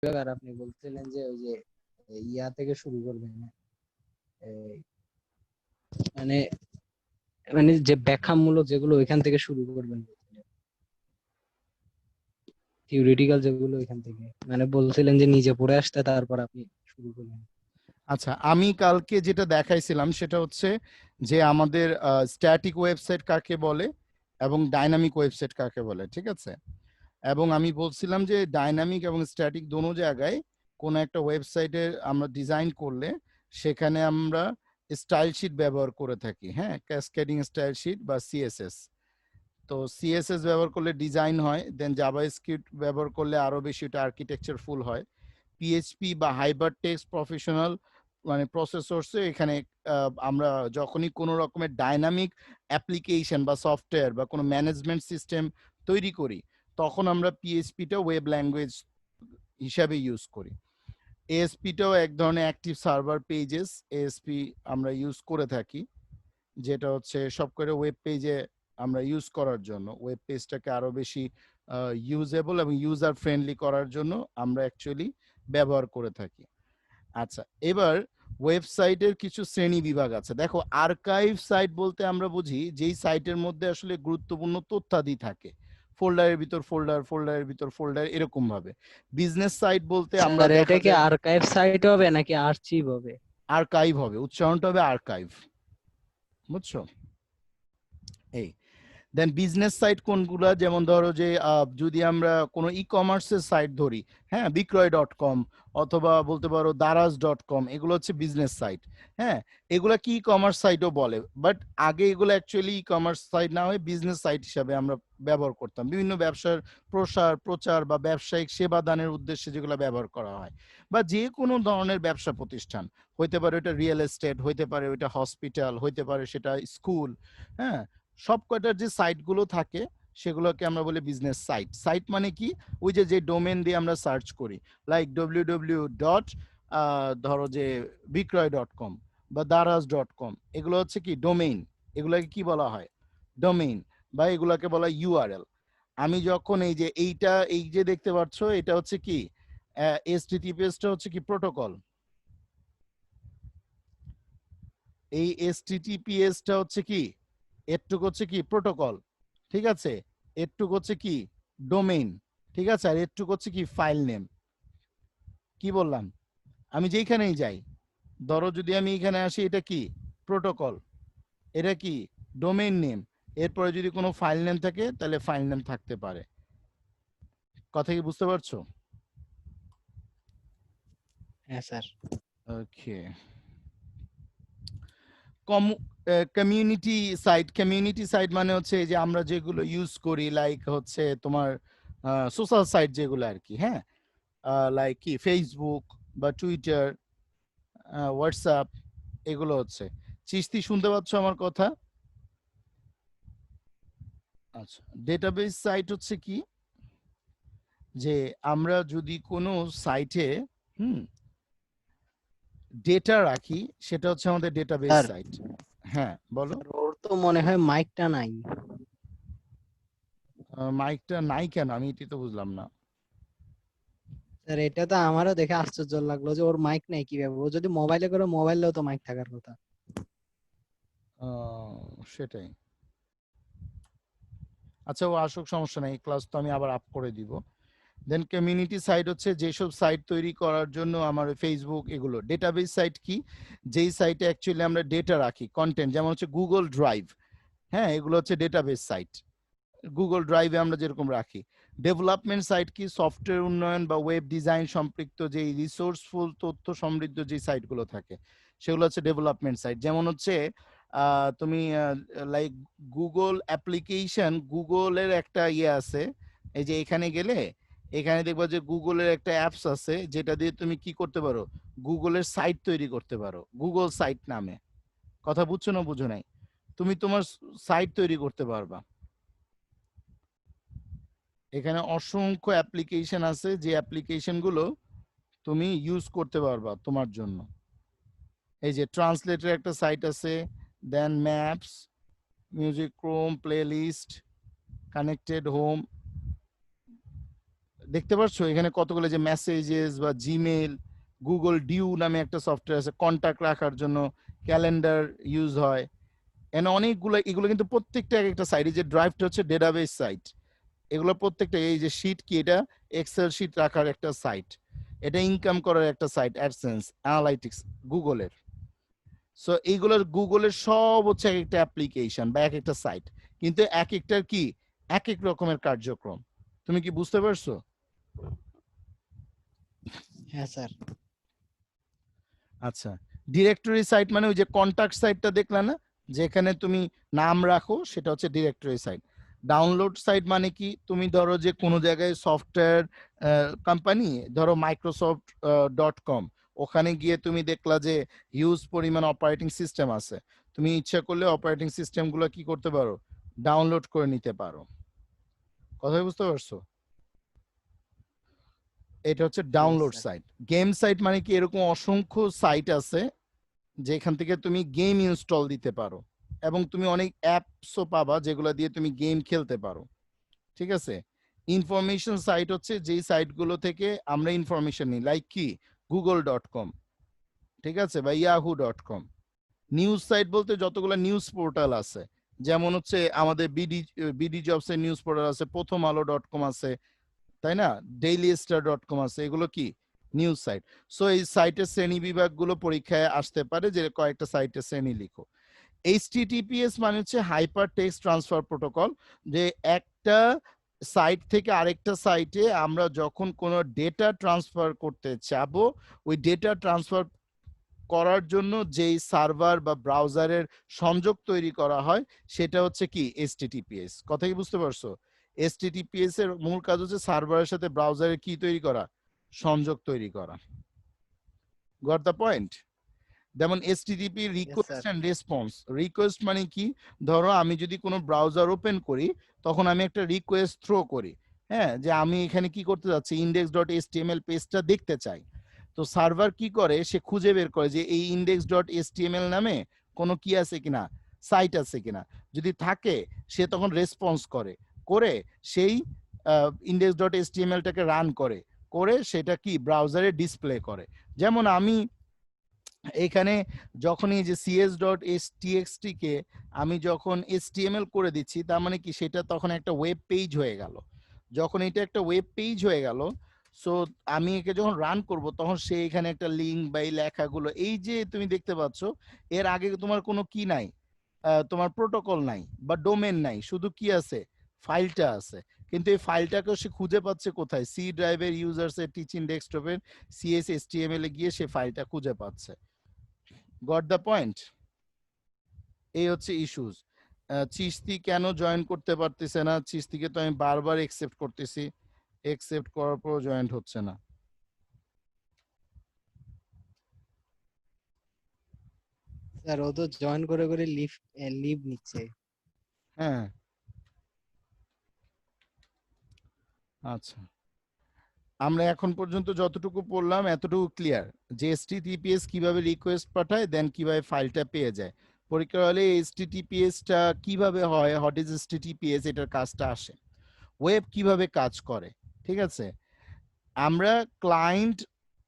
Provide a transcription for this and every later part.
আর আপনি বলছিলেন যে ওই যে ইয়া থেকে শুরু করবেন, এই মানে মানে যে ব্যাখ্যামূলক যেগুলো ওইখান থেকে শুরু করবেন, থিওরিটিক্যাল যেগুলো ওইখান থেকে মানে বলছিলেন যে নিজে পড়ে আসতে তারপর আপনি শুরু করবেন। আচ্ছা, আমি কালকে যেটা দেখাইছিলাম সেটা হচ্ছে যে আমাদের স্ট্যাটিক ওয়েবসাইট কাকে বলে এবং ডাইনামিক ওয়েবসাইট কাকে বলে, ঠিক আছে? এবং আমি বলছিলাম যে ডাইনামিক এবং স্ট্যাটিক দোনো জায়গায় কোনো একটা ওয়েবসাইটে আমরা ডিজাইন করলে সেখানে আমরা স্টাইল শিট ব্যবহার করে থাকি, হ্যাঁ, ক্যাসকেডিং স্টাইল শিট বা সিএসএস। তো সিএসএস ব্যবহার করলে ডিজাইন হয়, দেন জাভাস্ক্রিপ্ট ব্যবহার করলে আরো বেশি এটা আর্কিটেকচার ফুল হয়। পিএইচপি বা হাইপারটেক্সট প্রফেশনাল মানে প্রসেসরসে এখানে আমরা যখনই কোনো রকমের ডাইনামিক অ্যাপ্লিকেশন বা সফটওয়্যার বা কোনো ম্যানেজমেন্ট সিস্টেম তৈরি করি তখন আমরা পিএইচপিটা ওয়েব ল্যাঙ্গুয়েজ হিসাবে ইউজ করি। এএসপিটাও এক ধরনের অ্যাক্টিভ সার্ভার পেজেস এএসপি আমরা ইউজ করে থাকি, যেটা হচ্ছে সব করে ওয়েব পেজে আমরা ইউজ করার জন্য, ওয়েব পেজটাকে আরো বেশি ইউজেবল এবং ইউজার ফ্রেন্ডলি করার জন্য আমরা অ্যাকচুয়ালি ব্যবহার করে থাকি। আচ্ছা, এবার ওয়েবসাইটের কিছু শ্রেণী বিভাগ আছে। দেখো, আর্কাইভ সাইট বলতে আমরা বুঝি যেই সাইটের মধ্যে আসলে গুরুত্বপূর্ণ তথ্যাদি থাকে, ফোল্ডারের ভিতর ফোল্ডার, ফোল্ডারের ভিতর ফোল্ডার, এরকম ভাবে। বিজনেস সাইট বলতে আমরা স্যার এটা দেখা কি যায় আর্কাইভ সাইট হবে নাকি আর্চিভ হবে? আর্কাইভ হবে, উচ্চারণটা হবে আর্কাইভ, বুঝছো? এই দেন বিজনেস সাইট কোনগুলা, যেমন ধরো যে যদি আমরা কোনো ই কমার্সের সাইট ধরি, হ্যাঁ, বিক্রয়.com অথবা বলতে পারো দারাজ.com, এগুলো হচ্ছে বিজনেস সাইট। হ্যাঁ, এগুলা কি ই কমার্স সাইটও বলে, বাট আগে এগুলো অ্যাকচুয়ালি ই কমার্স সাইট না হয়ে বিজনেস সাইট হিসাবে আমরা ব্যবহার করতাম বিভিন্ন ব্যবসার প্রচার বা ব্যবসায়িক সেবা দানের উদ্দেশ্যে যেগুলো ব্যবহার করা হয়, বা যে কোনো ধরনের ব্যবসা প্রতিষ্ঠান হইতে পারে, ওটা রিয়েল এস্টেট হইতে পারে, ওইটা হসপিটাল হইতে পারে, সেটা স্কুল, হ্যাঁ, সব কয়টার যে সাইটগুলো থাকে সেগুলোকে আমরা বলি বিজনেস সাইট। সাইট মানে কি, ওই যে ডোমেন দিয়ে আমরা সার্চ করি, লাইক www ডট ধরো যে বিক্রয়.com বা দারাজ.com, এগুলো হচ্ছে কি ডোমেইন, এগুলোকে কি বলা হয়, ডোমেইন, বা এগুলোকে বলা ইউআরএল। আমি যখন এই যে দেখতে পাচ্ছ এটা হচ্ছে কি HTTPS-টা হচ্ছে কি প্রোটোকল, এই HTTPS-টা হচ্ছে কি এরটুক হচ্ছে কি প্রোটোকল, ঠিক আছে, এরটুক হচ্ছে কি ডোমেইন, ঠিক আছে, আর এরটুক হচ্ছে কি ফাইল নেম। কি বললাম, আমি যেইখানেই যাই, ধরো যদি আমি এখানে আসি, এটা কি প্রোটোকল, এটা কি ডোমেইন নেম, এরপরে যদি কোনো ফাইল নেম থাকে তাহলে ফাইল নেম থাকতে পারে। কথা কি বুঝতে পারছো? হ্যাঁ স্যার। ওকে, কমিউনিটি সাইট মানে হচ্ছে যে আমরা যেগুলো ইউজ করি, লাইক হচ্ছে তোমার সোশ্যাল সাইট যেগুলো আর কি, হ্যাঁ, লাইক কি ফেসবুক বা টুইটার, হোয়াটসঅ্যাপ, এগুলো হচ্ছে। চিস্তি শুনতে পাচ্ছ আমার কথা? আচ্ছা, ডেটাবেস সাইট হচ্ছে কি, যে আমরা যদি কোনো সাইটে ডেটা রাখি, সেটা হচ্ছে আমাদের ডেটাবেস স্যার সাইট। হ্যাঁ বলো। স্যার, ওর তো মনে হয় মাইকটা নাই। মাইকটা নাই কেন, আমি এটি তো বুঝলাম না। স্যার এটা তো আমারও দেখে আশ্চর্য লাগলো যে ওর মাইক নাই কিভাবে, ও যদি মোবাইলে করে মোবাইলেও তো মাইক থাকার কথা। সেটাই। আচ্ছা, ও আসুক, সমস্যা নাই, ক্লাস তো আমি আবার আপ করে দিব। দেন কমিউনিটি সাইট হচ্ছে যেসব সাইট তৈরি করার জন্য আমার ফেসবুক, এগুলো। ডেটাবেস সাইট কি, যেই সাইটে অ্যাকচুয়ালি আমরা ডেটা রাখি, কন্টেন্ট, যেমন হচ্ছে গুগল ড্রাইভ, হ্যাঁ, এগুলো হচ্ছে ডেটাবেস সাইট, গুগল ড্রাইভে আমরা যেরকম রাখি। ডেভেলপমেন্ট সাইট কি, সফটওয়্যার উন্নয়ন বা ওয়েব ডিজাইন সম্পৃক্ত যেই রিসোর্সফুল তথ্য সমৃদ্ধ যে সাইটগুলো থাকে সেগুলো হচ্ছে ডেভেলপমেন্ট সাইট। যেমন হচ্ছে তুমি লাইক গুগল অ্যাপ্লিকেশন, গুগলের একটা ইয়ে আছে, এই যে এখানে গেলে এখানে দেখবা যে গুগলের একটা অ্যাপস আছে যেটা দিয়ে তুমি কি করতে পারো, গুগলের সাইট তৈরি করতে পারো, গুগল সাইট নামে। কথা বুঝছো না বুঝো নাই? তুমি তোমার সাইট তৈরি করতে পারবা। এখানে অসংখ্য অ্যাপ্লিকেশন আছে যে অ্যাপ্লিকেশনগুলো তুমি ইউজ করতে পারবা তোমার জন্য। এই যে ট্রান্সলেটের একটা সাইট আছে, then maps, music, Chrome, playlist, connected home, দেখতে পাচ্ছো এখানে কতগুলো যে মেসেজেস বা জিমেল, গুগল ডিউ নামে একটা সফটওয়্যার আছে কন্টাক্ট রাখার জন্য, ক্যালেন্ডার ইউজ হয়, এখানে অনেকগুলো, এগুলো কিন্তু প্রত্যেকটা এক একটা সাইট। এই যে ড্রাইভটা হচ্ছে ডেটাবেস সাইট, এগুলো প্রত্যেকটা, এই যে শিট কি, এটা এক্সেল শিট রাখার একটা সাইট, এটা ইনকাম করার একটা সাইট, অ্যাডসেন্স, অ্যানালাইটিক্স গুগলের। সো এইগুলোর গুগলের সব হচ্ছে এক একটা অ্যাপ্লিকেশন বা এক একটা সাইট, কিন্তু এক একটার কি এক এক রকমের কার্যক্রম। তুমি কি বুঝতে পারছো? হ্যাঁ স্যার। আচ্ছা, ডিরেক্টরি সাইট মানে ওই যে কন্টাক্ট সাইটটা দেখলা না, যেখানে তুমি নাম রাখো, সেটা হচ্ছে ডিরেক্টরি সাইট। ডাউনলোড সাইট মানে কি, তুমি ধরো যে কোনো জায়গায় সফটওয়্যার কোম্পানি, ধরো মাইক্রোসফট.com, ওখানে গিয়ে তুমি দেখলা যে হিউজ পরিমাণ অপারেটিং সিস্টেম আছে, তুমি ইচ্ছা করলে অপারেটিং সিস্টেমগুলো কি করতে পারো, ডাউনলোড করে নিতে পারো। কথা বুঝতে পারছো? এটা হচ্ছে ডাউনলোড সাইট। গেম সাইট মানে কি, এরকম অসংখ্য সাইট আছে যেখান থেকে তুমি গেম ইনস্টল দিতে পারো, এবং তুমি অনেক অ্যাপসও পাবা যেগুলো দিয়ে তুমি গেম খেলতে পারো। ঠিক আছে। ইনফরমেশন সাইট হচ্ছে যেই সাইটগুলো থেকে আমরা ইনফরমেশন নিই, লাইক কি google.com, ঠিক আছে, বা yahoo.com। নিউজ সাইট বলতে যতগুলো নিউজ পোর্টাল আছে, যেমন হচ্ছে আমাদের বিডি জবস এর নিউজ পোর্টাল আছে, প্রথম আলো.com আছে, তাই না, ডেইলিস্টার.com আছে, এগুলো কি নিউজ সাইট। সো এই সাইটের শ্রেণী বিভাগগুলো পরীক্ষায় আসতে পারে, যে কয়েকটা সাইটের শ্রেণী লিখো। এইচটিটিপিএস মানে হচ্ছে হাইপার টেক্সট ট্রান্সফার প্রোটোকল, যে একটা সাইট থেকে আরেকটা সাইটে আমরা যখন কোনো ডেটা ট্রান্সফার করতে চাবো, ওই ডেটা ট্রান্সফার করার জন্য যেই সার্ভার বা ব্রাউজারের সংযোগ তৈরি করা হয়, সেটা হচ্ছে কি এইচটিটিপিএস। কথা কি বুঝতে পারছো? এইচটিটিপিএস এর মূল কাজ হচ্ছে সার্ভারের সাথে ব্রাউজারের কি তৈরি করা, সংযোগ তৈরি করা। Got the point? যেমন HTTP request and response. Request মানে কি, ধরো আমি যদি কোনো ব্রাউজার ওপেন করি, তখন আমি একটা রিকোয়েস্ট থ্রো করি, হ্যাঁ, যে আমি এখানে কি করতে যাচ্ছি, index.html পেজটা দেখতে চাই। তো সার্ভার কি করে, সে খুঁজে বের করে যে এই index.html নামে কোনো কি আছে কিনা, সাইট আছে কিনা, যদি থাকে সে তখন রেসপন্স করে, করে সেই index.html-টাকে রান করে, করে সেটা কি ব্রাউজারে ডিসপ্লে করে। যেমন আমি এখানে যখন এই যে cs.txt কে আমি যখন html করে দিচ্ছি, তার মানে কি সেটা তখন একটা ওয়েব পেজ হয়ে গেল। যখন এটা একটা ওয়েব পেজ হয়ে গেল, সো আমি একে যখন রান করব, তখন সে এখানে একটা লিঙ্ক বা এই লেখাগুলো, এই যে তুমি দেখতে পাচ্ছ, এর আগে তোমার কোনো কি নাই, তোমার প্রোটোকল নাই বা ডোমেন নাই, শুধু কি আছে, ফাইলটা আছে। কিন্তু এই ফাইলটাকেও সে খুঁজে পাচ্ছে কোথায়, সি ড্রাইভের, ইউজার্সের, টিচিং ডেস্কটপের cs.html এ গিয়ে সে ফাইলটা খুঁজে পাচ্ছে। Goat the point? এই হচ্ছে ইস্যুস। চিস্তি কেন জয়েন করতে পারতেছে না? চিস্তিকে তো আমি বারবার একসেপ্ট করতেছি, একসেপ্ট করার পর জয়েন্ট হচ্ছে না। স্যার ও তো জয়েন করে করে লিভ নিচ্ছে। হ্যাঁ, আচ্ছা, আমরা এখন পর্যন্ত যতটুকু পড়লাম এতটুকু ক্লিয়ার, যে এইচটিটিপিএস কিভাবে রিকোয়েস্ট পাঠায়, দেন কিভাবে ফাইলটা পেয়ে যায়। পরীক্ষা হলে এইচটিটিপিএসটা কিভাবে হয়, হোয়াট ইজ এইচটিটিপিএস, এটার কাজটা আসে। ওয়েব কিভাবে কাজ করে, ঠিক আছে। আমরা ক্লায়েন্ট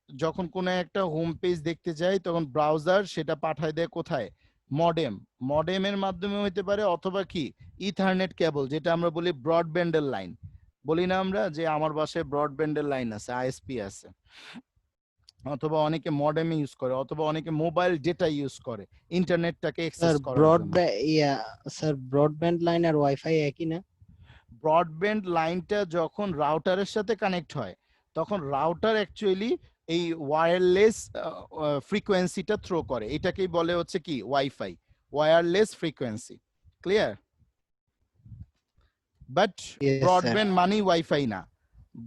যখন কোনো একটা হোম পেজ দেখতে চাই, তখন ব্রাউজার সেটা পাঠায় দেয় কোথায়, মডেম। মডেমের মাধ্যমে হতে পারে, অথবা কি ইথারনেট কেবল, যেটা আমরা বলি ব্রডব্যান্ডের লাইন, বলি না আমরা যে আমার বাসায় ব্রডব্যান্ডের লাইন আছে, আইএসপি আছে, অথবা অনেকে মডেম ইউজ করে, অথবা অনেকে মোবাইল ডেটা ইউজ করে ইন্টারনেটটাকে অ্যাক্সেস স্যার করার জন্য। স্যার ব্রডব্যান্ড লাইন আর ওয়াইফাই একই না? ব্রডব্যান্ড লাইনটা যখন রাউটারের সাথে কানেক্ট হয়, তখন রাউটার অ্যাকচুয়ালি এই ওয়্যারলেস ফ্রিকোয়েন্সিটা থ্রো করে, এটাকেই বলে হচ্ছে কি wifi, wireless frequency. Clear? But broadband মানেই ওয়াইফাই না।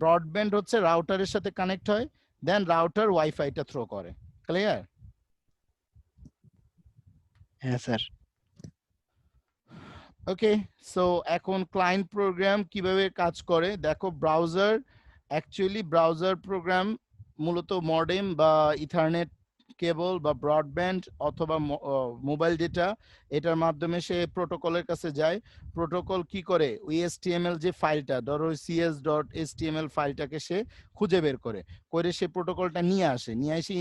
ব্রডব্যান্ড হচ্ছে রাউটারের সাথে কানেক্ট হয়, দেন রাউটার ওয়াইফাইটা থ্রো করে। ক্লিয়ার? হ্যাঁ স্যার। ওকে, সো এখন ক্লায়েন্ট প্রোগ্রাম কিভাবে কাজ করে দেখো। ব্রাউজার, অ্যাকচুয়ালি ব্রাউজার প্রোগ্রাম মূলত মডেম বা ইথারনেট কেবল বা ব্রডব্যান্ড অথবা মোবাইল ডেটা, এটার মাধ্যমে সে প্রোটোকলের কাছে যায়। প্রোটোকল কি করে, ওই HTML যে ফাইলটা, ধরো cs.html ফাইলটাকে সে খুঁজে বের করে সে প্রোটোকলটা নিয়ে আসে,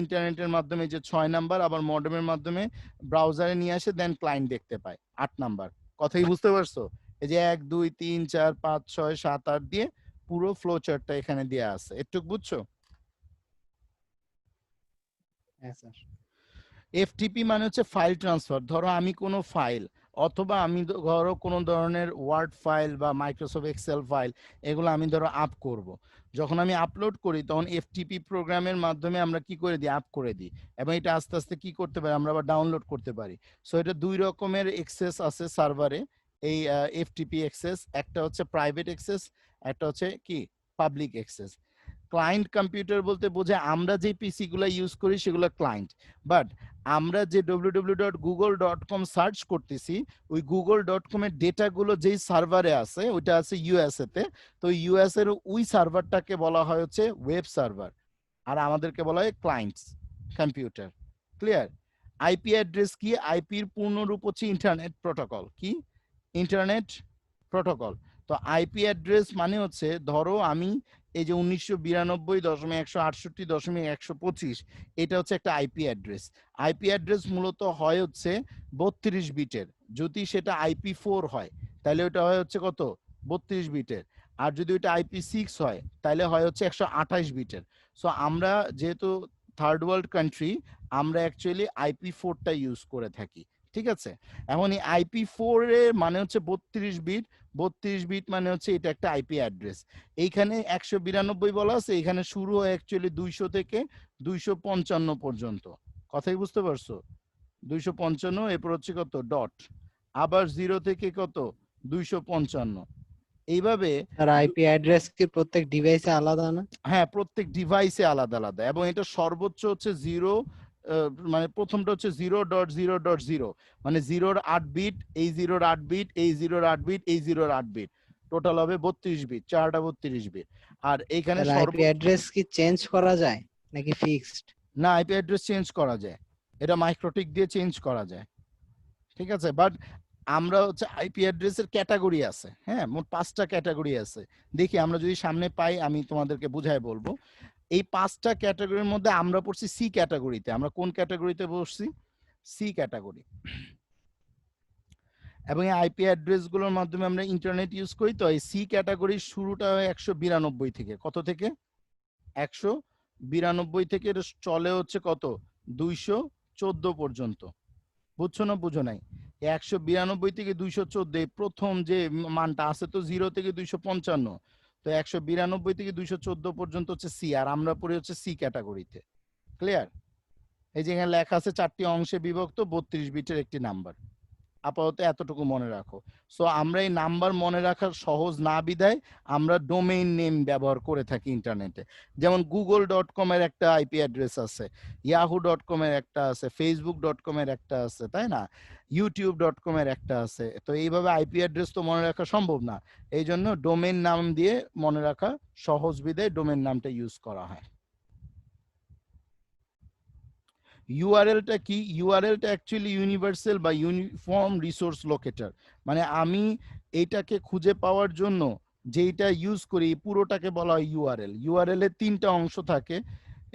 ইন্টারনেটের মাধ্যমে যে 6 নাম্বার, আবার মডেমের মাধ্যমে ব্রাউজারে নিয়ে আসে, দেন ক্লায়েন্ট দেখতে পায় 8 নাম্বার। কথাই বুঝতে পারছো? এই যে 1 2 3 4 5 6 7 8 দিয়ে পুরো ফ্লো চার্টটা এখানে দেয়া আছে। একটু বুঝছো? হ্যাঁ স্যার। এফটিপি মানে হচ্ছে ফাইল ট্রান্সফার। ধরো আমি কোনো ফাইল, অথবা আমি ধরো কোনো ধরনের ওয়ার্ড ফাইল বা মাইক্রোসফট এক্সেল ফাইল, এগুলো আমি ধরো আপ করব। যখন আমি আপলোড করি তখন এফটিপি প্রোগ্রামের মাধ্যমে আমরা কি করে দিই, আপ করে দিই, এবং এটা আস্তে আস্তে কি করতে পারি, আমরা আবার ডাউনলোড করতে পারি। সো এটা 2 রকমের এক্সেস আছে সার্ভারে, এই এফটিপি এক্সেস। একটা হচ্ছে প্রাইভেট এক্সেস, একটা হচ্ছে কি পাবলিক এক্সেস। ক্লায়েন্ট কম্পিউটার বলতে বোঝায় আমরা যে পিসি গুলো ইউজ করি সেগুলো ক্লায়েন্ট, বাট আমরা যে www.google.com সার্চ করতেছি, ওই google.com এর ডেটাগুলো যেই সার্ভারে আছে, ওইটা আছে ইউএসএ তে। তো ইউএস এর ওই সার্ভারটাকে বলা হয় হচ্ছে ওয়েব সার্ভার, আর আমাদেরকে বলা হয় clients computer. Clear? IP address কি? আইপির পূর্ণরূপ হচ্ছে ইন্টারনেট প্রোটোকল। কি? Internet protocol. তো আইপি অ্যাড্রেস মানে হচ্ছে, ধরো আমি এই যে 1992.168.125, এটা হচ্ছে একটা আইপি অ্যাড্রেস। আইপি অ্যাড্রেস মূলত হয় হচ্ছে 32 বিটের। যদি সেটা IP4 হয় তাহলে ওটা হয় হচ্ছে কত, 32 বিটের। আর যদি ওটা IP6 হয় তাহলে হয় হচ্ছে 128 বিটের। সো আমরা যেহেতু থার্ড ওয়ার্ল্ড কান্ট্রি, আমরা অ্যাকচুয়ালি IP4টা ইউজ করে থাকি। ঠিক আছে? এখন এই IP4 এর মানে হচ্ছে 32 বিট। 32 বিট মানে হচ্ছে এটা একটা আইপি অ্যাড্রেস। এইখানে 192 বলা আছে, এখানে শুরু হয় অ্যাকচুয়ালি 200 থেকে 255 পর্যন্ত। কথাই বুঝতে পারছো? 255, এরপর হচ্ছে কত ডট, আবার 0 থেকে কত 255, এইভাবে। আর আইপি অ্যাড্রেস কি প্রত্যেক ডিভাইসে আলাদা না? হ্যাঁ, প্রত্যেক ডিভাইসে আলাদা আলাদা, এবং এটা সর্বোচ্চ হচ্ছে 0, মানে প্রথমটা হচ্ছে 0.0.0, মানে 0-র 8 বিট, এই 0-র 8 বিট, এই 0-র 8 বিট, এই 0-র 8 বিট, টোটাল হবে 32 বিট, 4টা 32 বিট। আর এইখানে তাহলে আইপি অ্যাড্রেস কি চেঞ্জ করা যায় নাকি ফিক্সড? না, আইপি অ্যাড্রেস চেঞ্জ করা যায়, এটা মাইক্রোটিক দিয়ে চেঞ্জ করা যায়। ঠিক আছে? বাট আমরা হচ্ছে আইপি অ্যাড্রেসের ক্যাটাগরি আছে, হ্যাঁ, মোট 5টা ক্যাটাগরি আছে। দেখি আমরা যদি সামনে পাই আমি তোমাদেরকে বুঝাই বলবো। এই 5টা ক্যাটাগরির মধ্যে আমরা পড়ছি সি ক্যাটাগরিতে। আমরা কোন ক্যাটাগরিতে পড়ছি? C category. এবং এই আইপি অ্যাড্রেস গুলোর মাধ্যমে আমরা ইন্টারনেট ইউজ করি। তো এই সি ক্যাটাগরির শুরুটা হয় 192 থেকে। কত থেকে? 192 থেকে এটা চলে হচ্ছে কত, 214 পর্যন্ত। বুঝছো না বুঝো নাই? 192 থেকে 214, প্রথম যে মানটা আছে তো 0 থেকে 255, তো 192 থেকে 214 পর্যন্ত হচ্ছে সি, আর আমরা পড়ি হচ্ছে সি ক্যাটাগরিতে। ক্লিয়ার? এই যে এখানে লেখা আছে 4টি অংশে বিভক্ত 32 বিটের একটি নাম্বার। আপাতত এতটুকু মনে রাখো। সো আমরা এই নাম্বার মনে রাখার সহজ না বিধায় আমরা ডোমেইন নেম ব্যবহার করে থাকি ইন্টারনেটে। যেমন google.com এর একটা আইপি অ্যাড্রেস আছে, yahoo.com এর একটা আছে, facebook.com এর একটা আছে, তাই না? youtube.com এর একটা আছে। তো এইভাবে আইপি অ্যাড্রেস তো মনে রাখা সম্ভব না, এই জন্য ডোমেইন নাম দিয়ে মনে রাখা সহজ বিধায় ডোমেইন নামটা ইউজ করা হয়। ইউআরএলটা কি? ইউআরএলটা অ্যাকচুয়ালি ইউনিভার্সাল বা ইউনিফর্ম রিসোর্স লোকেটর, মানে আমি এইটাকে খুঁজে পাওয়ার জন্য যেটা ইউজ করি পুরোটাকে বলা হয় ইউআরএল। ইউআরএল এর 3টা অংশ থাকে,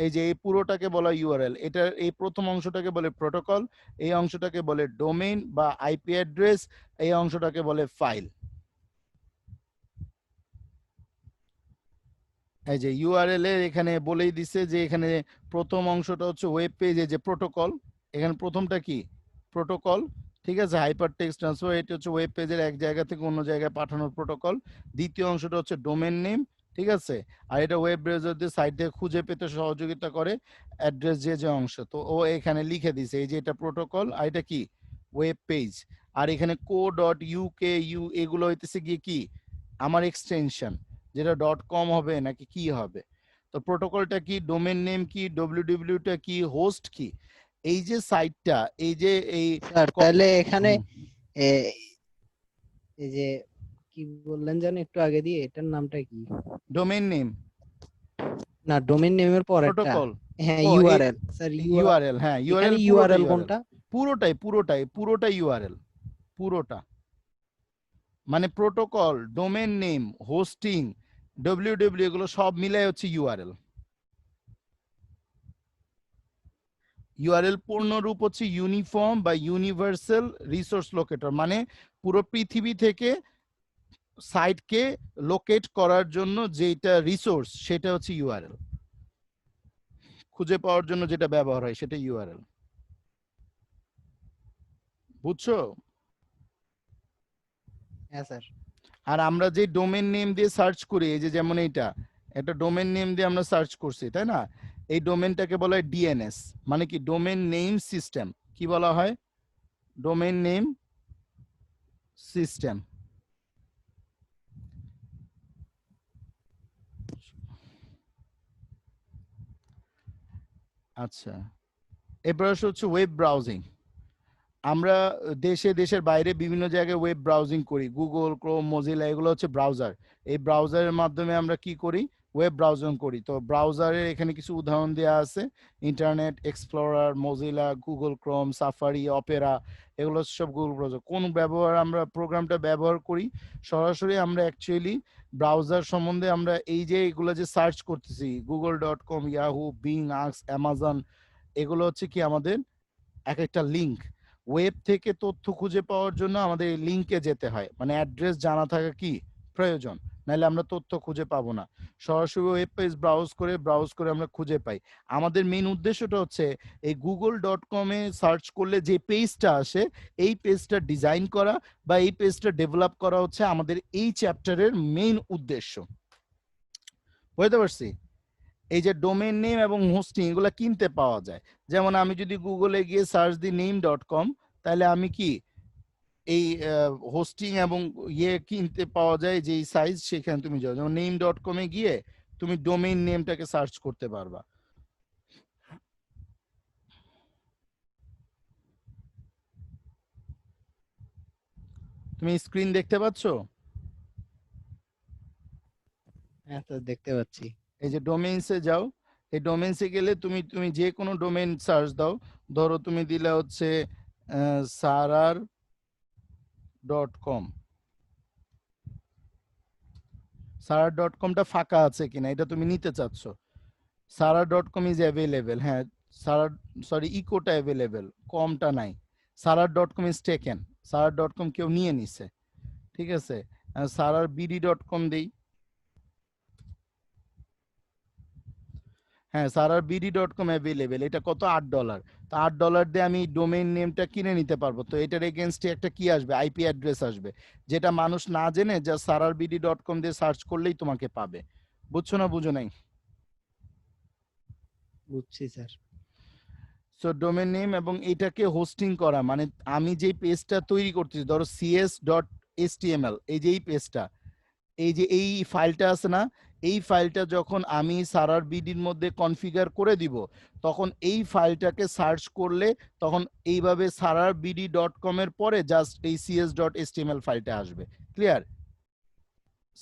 এই যে এই পুরোটাকে বলা ইউআরএল। এটা এই প্রথম অংশটাকে বলে প্রোটোকল, এই অংশটাকে বলে ডোমেইন বা আইপি অ্যাড্রেস, এই অংশটাকে বলে ফাইল। এই যে ইউআরএল এর এখানে বলেই দিছে যে এখানে প্রথম অংশটা হচ্ছে ওয়েব পেজে যে প্রোটোকল, এখানে প্রথমটা কি প্রোটোকল। ঠিক আছে? হাইপার টেক্সট ট্রান্সফার, এটা হচ্ছে ওয়েব পেজের এক জায়গা থেকে অন্য জায়গায় পাঠানোর প্রোটোকল। দ্বিতীয় অংশটা হচ্ছে ডোমেন নেম। ঠিক আছে? আর এটা ওয়েব ব্রাউজারদের সাইট থেকে খুঁজে পেতে সহযোগিতা করে অ্যাড্রেস যে অংশ, তো ও এখানে লিখে দিছে এই যে এটা প্রোটোকল, আর এটা কি ওয়েব পেজ। আর এখানে co.uk এগুলো হইতেছে গিয়ে কি আমার এক্সটেনশন, যেটা .com হবে নাকি কি হবে। তো প্রোটোকলটা কি, ডোমেন নেম কি, www-টা কি, হোস্ট কি। এই যে সাইটটা, এই যে এই স্যার তাহলে এখানে এই যে কি বললেন জানেন একটু আগে দিয়ে, এটার নামটা কি? ডোমেন নেম, না, ডোমেইন নেমের পর একটা প্রোটোকল। হ্যাঁ, ও ইউআরএল স্যার, ইউআরএল, হ্যাঁ এখানে ইউআরএল, পুরোটা ইউআরএল ইউআরএল, কোনটা? পুরোটা ইউআরএল, পুরোটা মানে protocol, domain name, hosting, WW এগুলো সব মিলাই হচ্ছে ইউআরএল। ইউআরএল পূর্ণরূপ হচ্ছে ইউনিফর্ম বা ইউনিভার্সাল রিসোর্স লোকেটর, মানে পুরো পৃথিবী থেকে সাইটকে লোকেট করার জন্য যেটা রিসোর্স সেটা হচ্ছে ইউআরএল, খুঁজে পাওয়ার জন্য যেটা ব্যবহার হয় সেটা ইউআরএল। বুঝছো? হ্যাঁ স্যার। আর আমরা যে ডোমেন নেম দিয়ে সার্চ করি, এই যে যেমন এইটা একটা ডোমেন নেম দিয়ে আমরা সার্চ করছি, তাই না? এই ডোমেনটাকে বলা হয় ডিএনএস, মানে কি ডোমেন নেম সিস্টেম। কি বলা হয়? Domain name system. আচ্ছা, এরপর হচ্ছে ওয়েব ব্রাউজিং। আমরা দেশের বাইরে বিভিন্ন জায়গায় ওয়েব ব্রাউজিং করি, গুগল, ক্রোম, মজিলা, এগুলো হচ্ছে ব্রাউজার। এই ব্রাউজারের মাধ্যমে আমরা কি করি? ওয়েব ব্রাউজিং করি। তো ব্রাউজারের এখানে কিছু উদাহরণ দেওয়া আছে: internet explorer, Mozilla, Google Chrome, safari, Opera, এগুলো সব গুগল ব্রাউজার। কোন আমরা প্রোগ্রামটা ব্যবহার করি? সরাসরি আমরা অ্যাকচুয়ালি ব্রাউজার সম্বন্ধে আমরা এই যে এগুলো যে সার্চ করতেছি, google.com, ইয়াহু, বিং, আক্স, অ্যামাজন, এগুলো হচ্ছে কি আমাদের এক একটা লিঙ্ক। ওয়েব থেকে তথ্য খুঁজে পাওয়ার জন্য আমাদের এই লিঙ্কে যেতে হয়, মানে অ্যাড্রেস জানা থাকা কি প্রয়োজন, নাহলে আমরা তথ্য খুঁজে পাবো না। সরাসরি ওয়েব পেজ ব্রাউজ করে আমরা খুঁজে পাই। আমাদের মেইন উদ্দেশ্যটা হচ্ছে এই google.com-এ সার্চ করলে যে পেজটা আসে, এই পেজটা ডিজাইন করা বা এই পেজটা ডেভেলপ করা হচ্ছে আমাদের এই চ্যাপ্টারের মেইন উদ্দেশ্য। বুঝতে পারছি? এই যে ডোমেন নেম এবং হোস্টিং এগুলো কিনতে পাওয়া যায়। যেমন আমি যদি গুগলে গিয়ে সার্চ দিই name.com, তাহলে আমি কি এই হোস্টিং এবং ইয়ে কিনতে পাওয়া যায় যে সাইজ, সেখানে তুমি যাও। যেমন name.com-এ গিয়ে তুমি ডোমেইন নেমটাকে সার্চ করতে পারবা। তুমি স্ক্রিন দেখতে পাচ্ছ? হ্যাঁ স্যার, দেখতে পাচ্ছি। এই যে ডোমেইনসে যাও, এই ডোমেইনসে গেলে তুমি যে কোনো ডোমেইন সার্চ দাও। ধরো তুমি দিলে হচ্ছে sarar.com, sarar.com-টা ফাঁকা আছে কিনা এটা তুমি নিতে চাচ্ছ। sarar.com ইজ অ্যাভেলেবেল, হ্যাঁ সারার, সরি ইকোটা অ্যাভেলেবেল, কমটা নাই। sarar.com ইজ টেকেন, sarar.com কেউ নিয়ে নিছে, ঠিক আছে। sararbd.com দেই, হ্যাঁ sararbd.com অ্যাভেলেবেল। এটা কত? $8। তো $8 দিয়ে আমি ডোমেইন নেমটা কিনে নিতে পারবো। তো এটার এগেনস্টে একটা কি আসবে? আইপি অ্যাড্রেস আসবে, যেটা মানুষ না জেনে যা sararbd.com দিয়ে সার্চ করলেই তোমাকে পাবে। বুঝছো না বুঝো নাই? বুঝছি স্যার। সো ডোমেন নেম এবং এটাকে হোস্টিং করা, মানে আমি যে পেজটা তৈরি করতেছি, ধরো cs.html, এই যে এই পেজটা, এই যে এই ফাইলটা আছে না, এই ফাইলটা যখন আমি সারার বিডির মধ্যে কনফিগার করে দিব, তখন এই ফাইলটাকে সার্চ করলে তখন এইভাবে sararbd.com এর পরে জাস্ট এই cs.html ফাইলটা আসবে। ক্লিয়ার?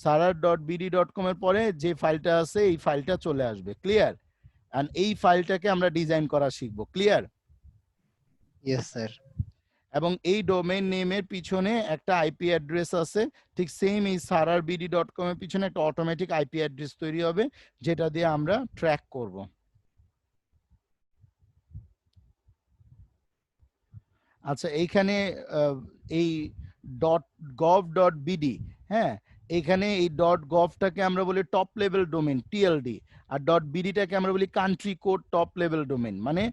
sarar.bd.com এর পরে যে ফাইলটা আছে এই ফাইলটা চলে আসবে। ক্লিয়ার? আর এই ফাইলটাকে আমরা ডিজাইন করা শিখবো। ক্লিয়ার? Yes sir. এবং এই ডোমেইন নেমের পিছনে একটা আইপি অ্যাড্রেস আছে, ঠিক সেম এই sararbd.com এর পিছনে একটা অটোমেটিক আইপি অ্যাড্রেস তৈরি হবে, যেটা দিয়ে আমরা ট্র্যাক করব। আচ্ছা, এইখানে এই .gov.bd, হ্যাঁ, এখানে এই .govটাকে আমরা বলি টপ লেভেল ডোমেইন, টিএলডি, আর .bdটাকে আমরা বলি country code top level domain, মানে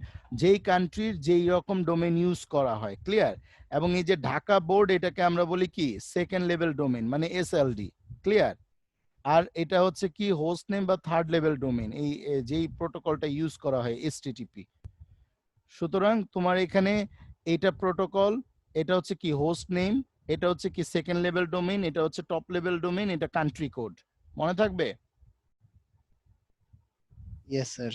যেই কান্ট্রির যেই রকম ডোমেইন ইউজ করা হয়। ক্লিয়ার? এবং এই যে ঢাকা বোর্ড, এটাকে আমরা বলি কি সেকেন্ড লেভেল ডোমেইন, মানে এসএলডি। ক্লিয়ার? আর এটা হচ্ছে কি হোস্ট নেম বা থার্ড লেভেল ডোমেইন, এই যেই প্রোটোকলটা ইউজ করা হয় এসটিটিপি। সুতরাং তোমার এখানে এটা প্রোটোকল, এটা হচ্ছে কি হোস্ট নেম, এটা হচ্ছে কি সেকেন্ড লেভেল ডোমেইন, এটা হচ্ছে টপ লেভেল ডোমেইন, এটা কান্ট্রি কোড। মনে থাকবে? Yes sir.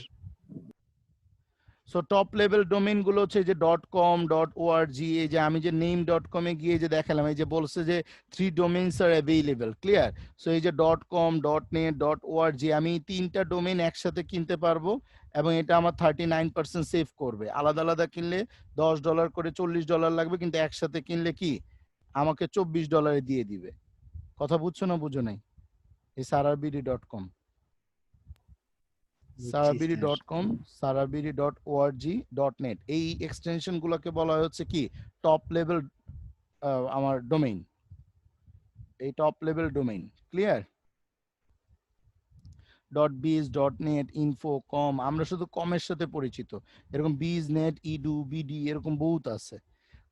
So top level domain গুলো হচ্ছে যে .com, .org, এই যে আমি যে name.com এ গিয়ে যে দেখালাম, এই যে বলছে যে 3 ডোমেইনস আর অ্যাভেলেবল। ক্লিয়ার? সো এই যে .com, .net, .org, আমি 3টা ডোমেইন একসাথে কিনতে পারবো এবং এটা আমার 39% সেভ করবে। আলাদা আলাদা কিনলে $10 করে $40 লাগবে, কিন্তু একসাথে কিনলে কি আমাকে $24 দিয়ে দিবে। কথা বুঝছো না বুঝো নাই? এই sarabiri.com, বুঝছি স্যার। sarabiri.com, sarabiri.org.net, এই এক্সটেনশন গুলোকে বলা হচ্ছে কি টপ লেভেল আমার ডোমেইন, এই top level domain. Clear? .biz, .net, info, com, আমরা শুধু কমের সাথে পরিচিত, এরকম বিজ, নেট, ইডু, বিডি এরকম বহুত আছে।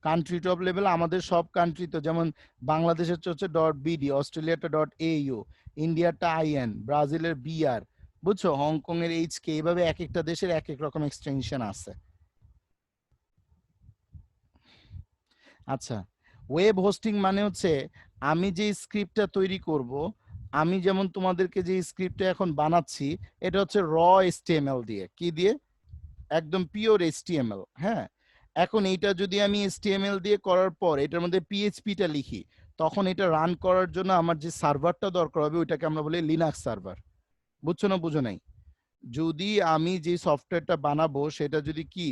কান্ট্রি টপ লেভেল আমাদের সব কান্ট্রি, তো যেমন বাংলাদেশের হচ্ছে .bd, অস্ট্রেলিয়াটা .au, ইন্ডিয়াটা IN, ব্রাজিলের BR, বুঝছো, হংকং এর HK, এইভাবে এক একটা দেশের এক এক রকম এক্সটেনশন আছে। আচ্ছা, ওয়েব হোস্টিং মানে হচ্ছে আমি যে স্ক্রিপ্টটা তৈরি করব, আমি যেমন তোমাদেরকে যে স্ক্রিপ্টটা এখন বানাচ্ছি, এটা হচ্ছে র HTML দিয়ে, কি দিয়ে, একদম পিওর HTML। হ্যাঁ, এখন এইটা যদি আমি HTML দিয়ে করার পর এটার মধ্যে PHP-টা লিখি, তখন এটা রান করার জন্য আমার যে সার্ভারটা দরকার হবে ওইটাকে আমরা বলি লিনাক্স সার্ভার। বুঝছো না বুঝো নাই? যদি আমি যে সফটওয়্যারটা বানাবো সেটা যদি কি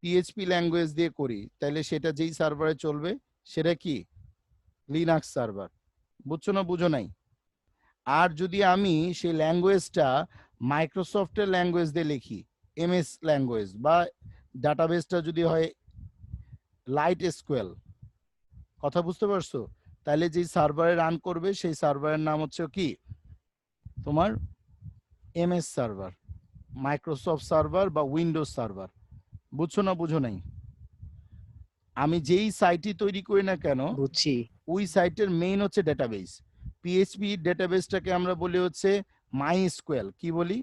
PHP ল্যাঙ্গুয়েজ দিয়ে করি, তাহলে সেটা যেই সার্ভারে চলবে সেটা কি লিনাক্স সার্ভার। বুঝছো না বুঝো নাই? আর যদি আমি সেই ল্যাঙ্গুয়েজটা মাইক্রোসফটের ল্যাঙ্গুয়েজ দিয়ে লিখি, MS ল্যাঙ্গুয়েজ, বা ডাটাবেসটা যদি হয় লাইট এসকিউএল, কথা বুঝতে পারছো? তাহলে যেই সার্ভারে রান করবে সেই সার্ভারের নাম হচ্ছে কি তোমার MS সার্ভার, মাইক্রোসফট সার্ভার বা উইন্ডোজ সার্ভার। বুঝছো না বুঝো নাই? আমি যেই সাইটই তৈরি করি না কেন, বুঝছি। ওই সাইটের মেইন হচ্ছে ডেটাবেস। PHP ডেটাবেসটাকে আমরা বলি হচ্ছে মাই এসকিউএল। কি বলি?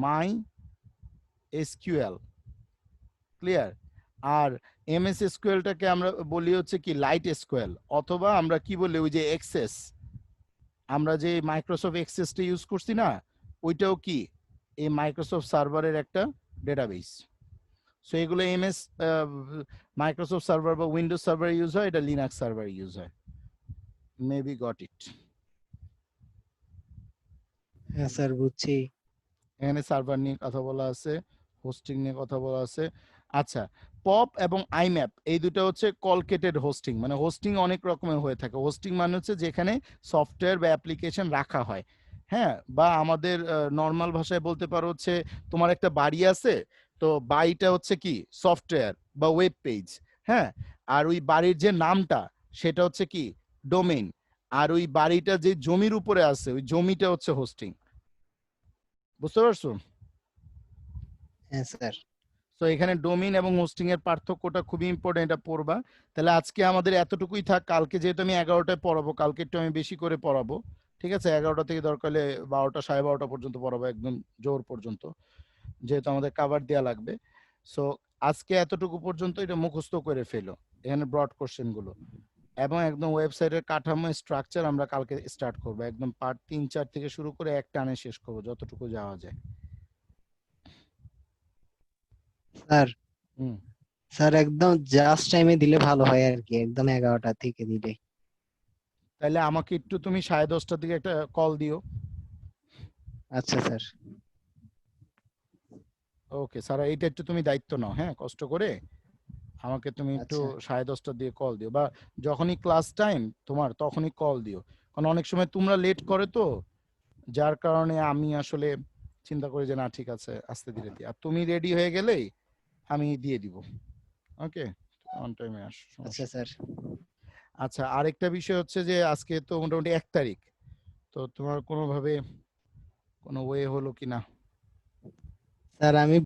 মাই এসকিউএল। ক্লিয়ার? আর MS এসকিউএলটাকে আমরা বলি হচ্ছে কি লাইট এসকিউএল, অথবা আমরা কি বলি ওই যে এক্সেস, আমরা যে মাইক্রোসফট এক্সেসটা ইউজ করছি না, ওইটাও কি এই মাইক্রোসফট সার্ভারের একটা ডেটাবেস। সো এগুলো MS মাইক্রোসফট সার্ভার বা উইন্ডোজ সার্ভার ইউজ হয়, এটা লিনাক্স সার্ভার ইউজ হয়। Maybe got it? হ্যাঁ স্যার, বুঝছি। এখানে সার্ভার নিয়ে কথা বলা আছে, হোস্টিং নিয়ে কথা বলা আছে। আচ্ছা, পপ এবং আইম্যাপ এই দুটো হচ্ছে কলকেটেড হোস্টিং, মানে হোস্টিং অনেক রকমের হয়ে থাকে। হোস্টিং মানে হচ্ছে যেখানে সফটওয়্যার বা অ্যাপ্লিকেশন রাখা হয়। হ্যাঁ, বা আমাদের নর্মাল ভাষায় বলতে পারো হচ্ছে তোমার একটা বাড়ি আছে, তো বাড়িটা হচ্ছে কি সফটওয়্যার বা ওয়েব পেজ। হ্যাঁ, আর ওই বাড়ির যে নামটা সেটা হচ্ছে কি ডোমেইন, আর ওই বাড়িটা যে জমির উপরে আছে ওই জমিটা হচ্ছে হোস্টিং। বুঝতে পারছো? হ্যাঁ স্যার। তো এখানে ডোমেইন এবং হোস্টিং এর পার্থক্যটা খুবই ইম্পর্টেন্ট, এটা পড়বা। তাহলে আজকে আমাদের এতটুকুই থাক, কালকে যেহেতু আমি 11টায় পড়াবো, কালকে একটু আমি বেশি করে পড়াবো। ঠিক আছে, 11টা থেকে দরকার হলে 12টা 12:30 পর্যন্ত পড়াবো, একদম জোর পর্যন্ত, যেহেতু আমাদের কভার দেওয়া লাগবে। সো আজকে এতটুকু পর্যন্ত, এটা মুখস্থ করে ফেলো এখানে ব্রড কোশ্চেন গুলো, এবং একদম ওয়েবসাইটের কাঠামো স্ট্রাকচার আমরা কালকে স্টার্ট করবো, একদম পার্ট 3-4 থেকে শুরু করে এক টানে শেষ করবো যতটুকু যাওয়া যায়। স্যার, হুম, স্যার একদম জাস্ট টাইমে দিলে ভালো হয় আর কি, একদম 11টা থেকে দিলে। তাহলে আমাকে একটু তুমি 10:30টার দিকে একটা কল দিও। আচ্ছা স্যার। ওকে স্যার, এইটা একটু তুমি দায়িত্ব নাও, হ্যাঁ, কষ্ট করে আমাকে তুমি একটু আচ্ছা 10:30টার দিয়ে কল দিও, বা যখনই ক্লাস টাইম তোমার তখনই কল দিও, কারণ অনেক সময় তোমরা লেট করে, তো যার কারণে আমি আসলে চিন্তা করি যে না ঠিক আছে আস্তে ধীরে দিয়ে, আর তুমি রেডি হয়ে গেলেই আমি দিয়ে দিব। ওকে, অন টাইমে আস, আচ্ছা সমস্যা নেই। স্যার। আচ্ছা, আরেকটা বিষয় হচ্ছে যে আজকে তো মোটামুটি 1 তারিখ, তো তোমার কোনোভাবে কোনো ওয়ে হলো কিনা? স্যার আমি